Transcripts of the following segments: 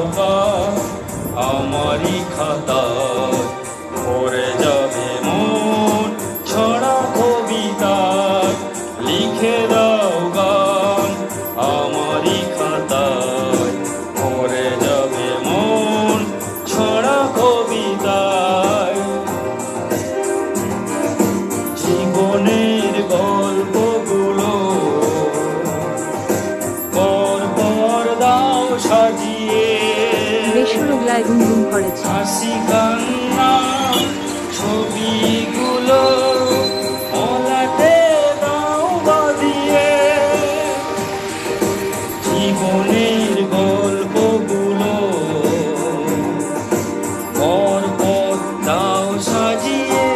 আঁকা আমারই খাতায় ভরে যাবে মন ছড়া কবিতায়। লিখে দাও গান আমারই খাতায় ভরে যাবে মন ছড়া কবিতায়। জীবনের গল্পগুলো পর পর দাও সাজিয়ে, বেসরগলায় গুনগুন করেছে। হাসি কান্না ছবিগুলো মলাটে দাও বাঁধিয়ে। জীবনের গল্পগুলো পর পর দাও সাজিয়ে,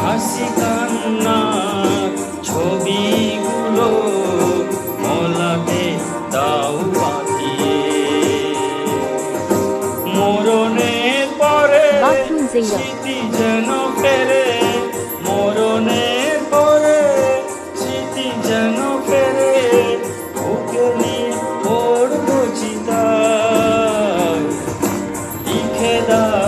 হাসি কান্না ছবিগুলো মলাটে দাও বাঁধিয়ে। মরণের পরে স্মৃতি যেন ফেরে, মরণের পরে স্মৃতি যেন ফেরে, ওকে নিয়ে পড়বো চিতায়। লিখে দাও